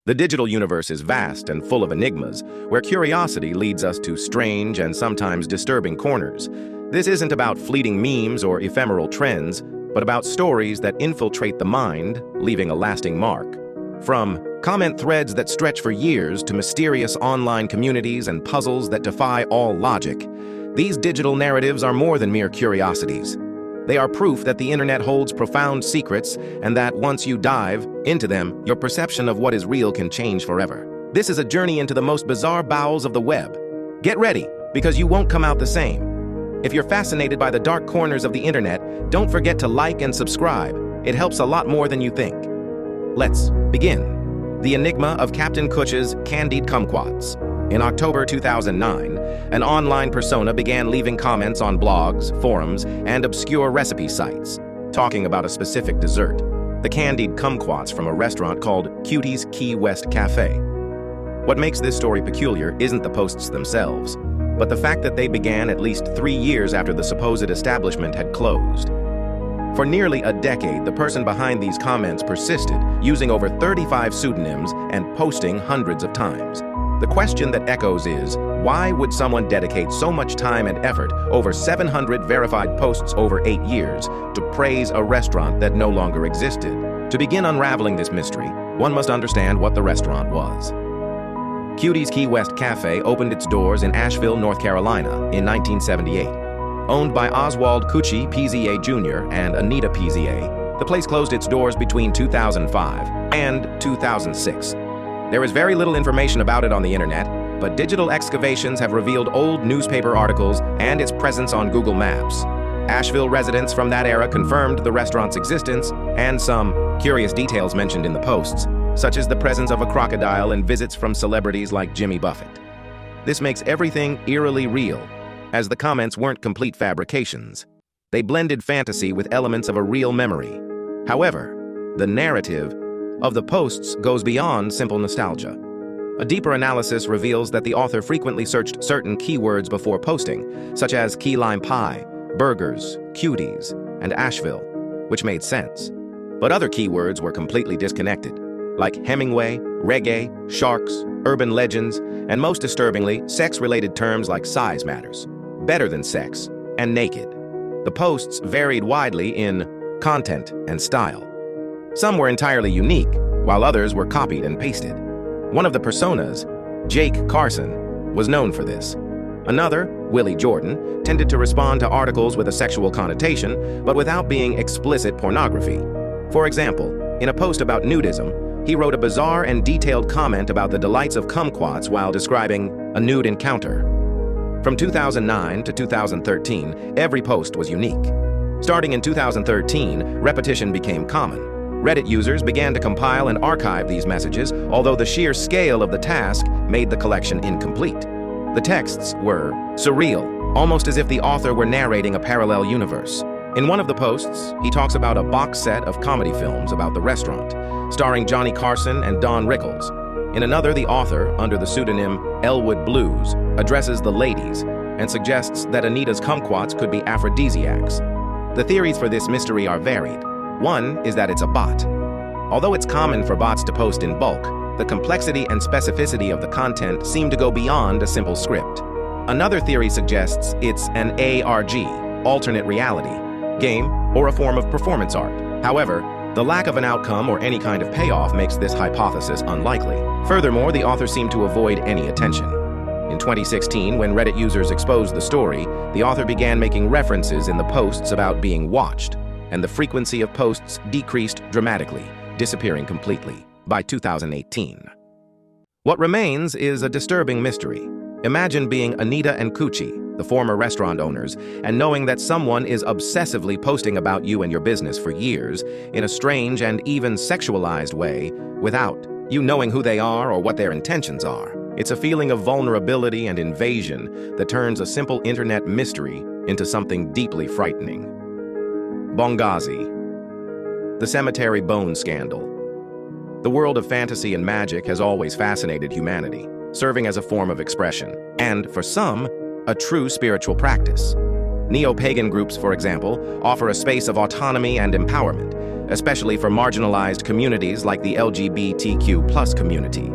The digital universe is vast and full of enigmas, where curiosity leads us to strange and sometimes disturbing corners. This isn't about fleeting memes or ephemeral trends, but about stories that infiltrate the mind, leaving a lasting mark. From comment threads that stretch for years to mysterious online communities and puzzles that defy all logic, these digital narratives are more than mere curiosities. They are proof that the internet holds profound secrets and that once you dive into them, your perception of what is real can change forever. This is a journey into the most bizarre bowels of the web. Get ready, because you won't come out the same. If you're fascinated by the dark corners of the internet, don't forget to like and subscribe. It helps a lot more than you think. Let's begin. The Enigma of Captain Kuch's Candied Kumquats. In October 2009, an online persona began leaving comments on blogs, forums, and obscure recipe sites, talking about a specific dessert, the candied kumquats from a restaurant called Cutie's Key West Cafe. What makes this story peculiar isn't the posts themselves, but the fact that they began at least 3 years after the supposed establishment had closed. For nearly a decade, the person behind these comments persisted, using over 35 pseudonyms and posting hundreds of times. The question that echoes is, why would someone dedicate so much time and effort, over 700 verified posts over 8 years, to praise a restaurant that no longer existed? To begin unraveling this mystery, one must understand what the restaurant was. Cutie's Key West Cafe opened its doors in Asheville, North Carolina in 1978. Owned by Oswald Cucci PZA Jr. and Anita PZA, the place closed its doors between 2005 and 2006. There is very little information about it on the internet, but digital excavations have revealed old newspaper articles and its presence on Google Maps. Asheville residents from that era confirmed the restaurant's existence and some curious details mentioned in the posts, such as the presence of a crocodile and visits from celebrities like Jimmy Buffett. This makes everything eerily real, as the comments weren't complete fabrications. They blended fantasy with elements of a real memory. However, the narrative of the posts goes beyond simple nostalgia. A deeper analysis reveals that the author frequently searched certain keywords before posting, such as key lime pie, burgers, cuties, and Asheville, which made sense. But other keywords were completely disconnected, like Hemingway, reggae, sharks, urban legends, and most disturbingly, sex-related terms like size matters, better than sex, and naked. The posts varied widely in content and style. Some were entirely unique, while others were copied and pasted. One of the personas, Jake Carson, was known for this. Another, Willie Jordan, tended to respond to articles with a sexual connotation, but without being explicit pornography. For example, in a post about nudism, he wrote a bizarre and detailed comment about the delights of kumquats while describing a nude encounter. From 2009 to 2013, every post was unique. Starting in 2013, repetition became common. Reddit users began to compile and archive these messages, although the sheer scale of the task made the collection incomplete. The texts were surreal, almost as if the author were narrating a parallel universe. In one of the posts, he talks about a box set of comedy films about the restaurant, starring Johnny Carson and Don Rickles. In another, the author, under the pseudonym Elwood Blues, addresses the ladies and suggests that Anita's kumquats could be aphrodisiacs. The theories for this mystery are varied. One is that it's a bot. Although it's common for bots to post in bulk, the complexity and specificity of the content seem to go beyond a simple script. Another theory suggests it's an ARG, alternate reality, game, or a form of performance art. However, the lack of an outcome or any kind of payoff makes this hypothesis unlikely. Furthermore, the author seemed to avoid any attention. In 2016, when Reddit users exposed the story, the author began making references in the posts about being watched, and the frequency of posts decreased dramatically, disappearing completely by 2018. What remains is a disturbing mystery. Imagine being Anita and Cucci, the former restaurant owners, and knowing that someone is obsessively posting about you and your business for years in a strange and even sexualized way without you knowing who they are or what their intentions are. It's a feeling of vulnerability and invasion that turns a simple internet mystery into something deeply frightening. Bonghazi, the cemetery bone scandal. The world of fantasy and magic has always fascinated humanity, serving as a form of expression, and, for some, a true spiritual practice. Neo-pagan groups, for example, offer a space of autonomy and empowerment, especially for marginalized communities like the LGBTQ+ community.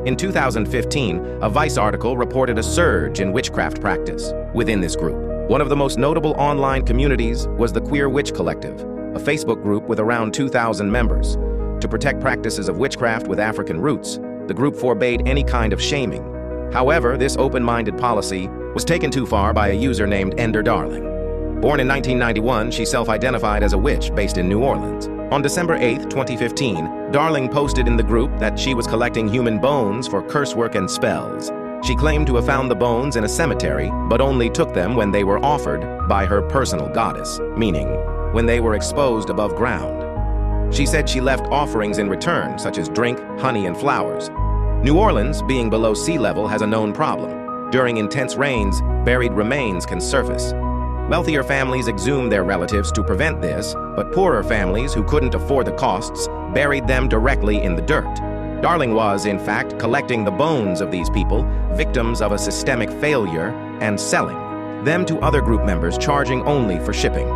In 2015, a Vice article reported a surge in witchcraft practice within this group. One of the most notable online communities was the Queer Witch Collective, a Facebook group with around 2,000 members. To protect practices of witchcraft with African roots, the group forbade any kind of shaming. However, this open-minded policy was taken too far by a user named Ender Darling. Born in 1991, she self-identified as a witch based in New Orleans. On December 8, 2015, Darling posted in the group that she was collecting human bones for curse work and spells. She claimed to have found the bones in a cemetery, but only took them when they were offered by her personal goddess, meaning when they were exposed above ground. She said she left offerings in return, such as drink, honey, and flowers. New Orleans, being below sea level, has a known problem. During intense rains, buried remains can surface. Wealthier families exhumed their relatives to prevent this, but poorer families who couldn't afford the costs buried them directly in the dirt. Darling was, in fact, collecting the bones of these people, victims of a systemic failure, and selling them to other group members, charging only for shipping.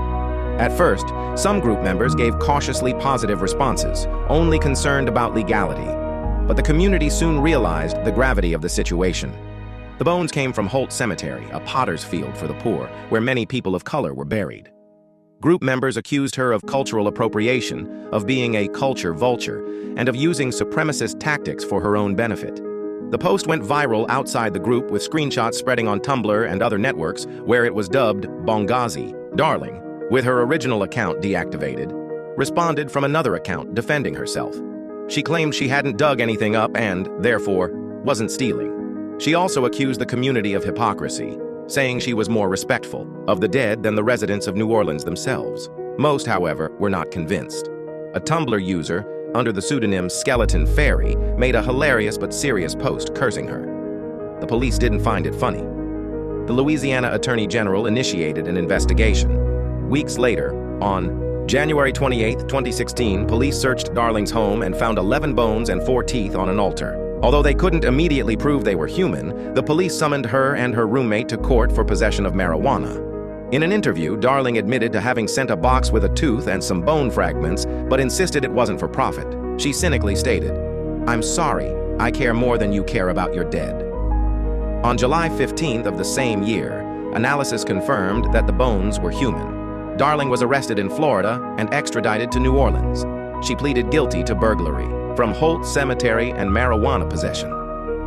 At first, some group members gave cautiously positive responses, only concerned about legality. But the community soon realized the gravity of the situation. The bones came from Holt Cemetery, a potter's field for the poor, where many people of color were buried. Group members accused her of cultural appropriation, of being a culture vulture, and of using supremacist tactics for her own benefit. The post went viral outside the group, with screenshots spreading on Tumblr and other networks, where it was dubbed Bongazi. Darling, with her original account deactivated, responded from another account defending herself. She claimed she hadn't dug anything up and, therefore, wasn't stealing. She also accused the community of hypocrisy, saying she was more respectful of the dead than the residents of New Orleans themselves. Most, however, were not convinced. A Tumblr user, under the pseudonym Skeleton Fairy, made a hilarious but serious post cursing her. The police didn't find it funny. The Louisiana Attorney General initiated an investigation. Weeks later, on January 28, 2016, police searched Darling's home and found 11 bones and 4 teeth on an altar. Although they couldn't immediately prove they were human, the police summoned her and her roommate to court for possession of marijuana. In an interview, Darling admitted to having sent a box with a tooth and some bone fragments, but insisted it wasn't for profit. She cynically stated, "I'm sorry, I care more than you care about your dead." On July 15th of the same year, analysis confirmed that the bones were human. Darling was arrested in Florida and extradited to New Orleans. She pleaded guilty to burglary from Holt Cemetery and marijuana possession.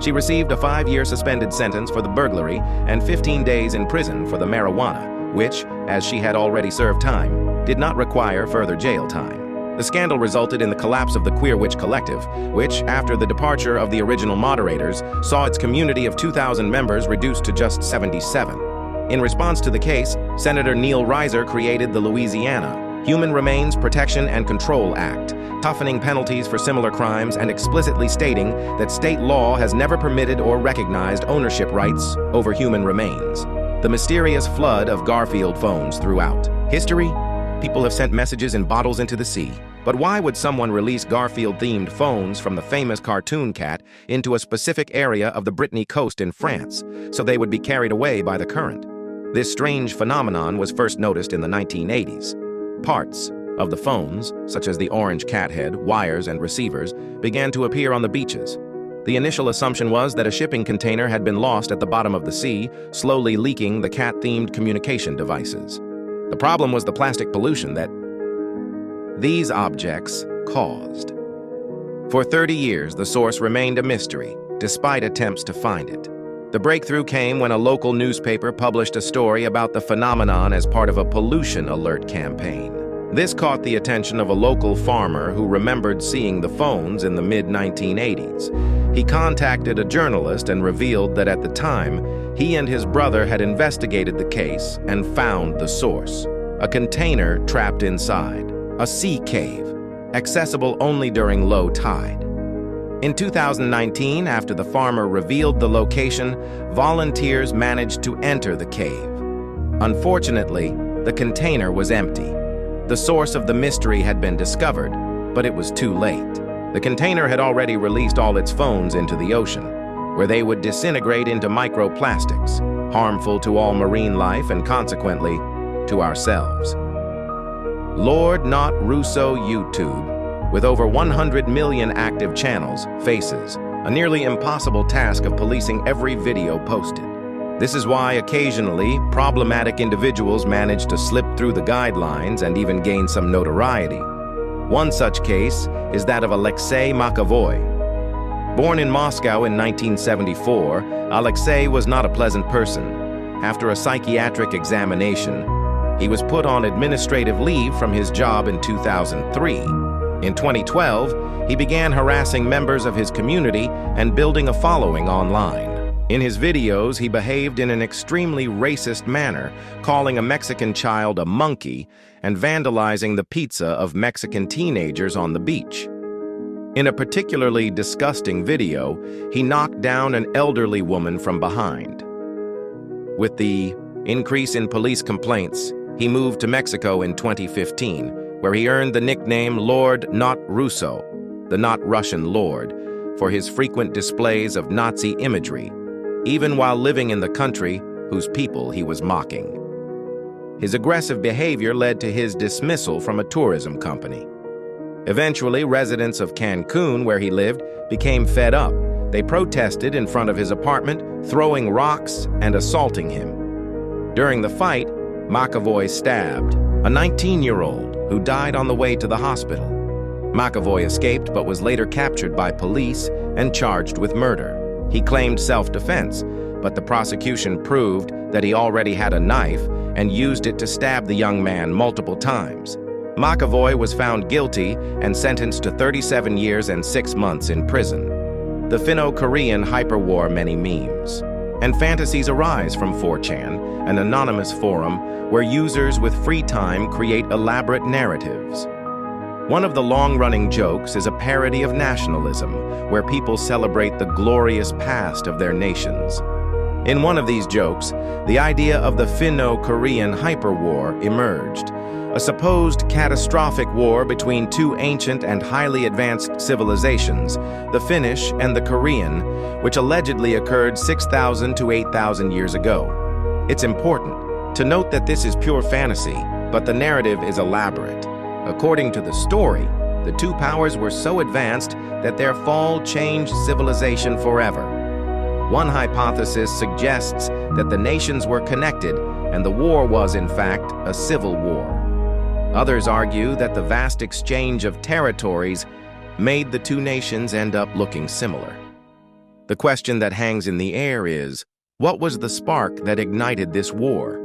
She received a 5-year suspended sentence for the burglary and 15 days in prison for the marijuana, which, as she had already served time, did not require further jail time. The scandal resulted in the collapse of the Queer Witch Collective, which, after the departure of the original moderators, saw its community of 2,000 members reduced to just 77. In response to the case, Senator Neil Reiser created the Louisiana Human Remains Protection and Control Act, toughening penalties for similar crimes and explicitly stating that state law has never permitted or recognized ownership rights over human remains. The mysterious flood of Garfield phones throughout history. People have sent messages in bottles into the sea. But why would someone release Garfield-themed phones from the famous cartoon cat into a specific area of the Brittany coast in France, so they would be carried away by the current? This strange phenomenon was first noticed in the 1980s. Parts of the phones, such as the orange cat head, wires, and receivers, began to appear on the beaches. The initial assumption was that a shipping container had been lost at the bottom of the sea, slowly leaking the cat-themed communication devices. The problem was the plastic pollution that these objects caused. For 30 years, the source remained a mystery, despite attempts to find it. The breakthrough came when a local newspaper published a story about the phenomenon as part of a pollution alert campaign. This caught the attention of a local farmer who remembered seeing the phones in the mid-1980s. He contacted a journalist and revealed that at the time, he and his brother had investigated the case and found the source. A container trapped inside, a sea cave, accessible only during low tide. In 2019, after the farmer revealed the location, volunteers managed to enter the cave. Unfortunately, the container was empty. The source of the mystery had been discovered, but it was too late. The container had already released all its phones into the ocean, where they would disintegrate into microplastics, harmful to all marine life and consequently to ourselves. Lord Not Russo YouTube, with over 100 million active channels, faces a nearly impossible task of policing every video posted. This is why occasionally problematic individuals manage to slip through the guidelines and even gain some notoriety. One such case is that of Alexei Makovoy. Born in Moscow in 1974, Alexei was not a pleasant person. After a psychiatric examination, he was put on administrative leave from his job in 2003. In 2012, he began harassing members of his community and building a following online. In his videos, he behaved in an extremely racist manner, calling a Mexican child a monkey and vandalizing the pizza of Mexican teenagers on the beach. In a particularly disgusting video, he knocked down an elderly woman from behind. With the increase in police complaints, he moved to Mexico in 2015, where he earned the nickname Lord Not Russo, the not Russian Lord, for his frequent displays of Nazi imagery, even while living in the country whose people he was mocking. His aggressive behavior led to his dismissal from a tourism company. Eventually, residents of Cancun, where he lived, became fed up. They protested in front of his apartment, throwing rocks and assaulting him. During the fight, Makovoy stabbed a 19-year-old who died on the way to the hospital. Makovoy escaped but was later captured by police and charged with murder. He claimed self-defense, but the prosecution proved that he already had a knife and used it to stab the young man multiple times. Makovoy was found guilty and sentenced to 37 years and 6 months in prison. The Finno-Korean hyperwar many memes, and fantasies arise from 4chan, an anonymous forum where users with free time create elaborate narratives. One of the long-running jokes is a parody of nationalism, where people celebrate the glorious past of their nations. In one of these jokes, the idea of the Finno-Korean hyperwar emerged, a supposed catastrophic war between two ancient and highly advanced civilizations, the Finnish and the Korean, which allegedly occurred 6,000 to 8,000 years ago. It's important to note that this is pure fantasy, but the narrative is elaborate. According to the story, the two powers were so advanced that their fall changed civilization forever. One hypothesis suggests that the nations were connected and the war was, in fact, a civil war. Others argue that the vast exchange of territories made the two nations end up looking similar. The question that hangs in the air is, what was the spark that ignited this war?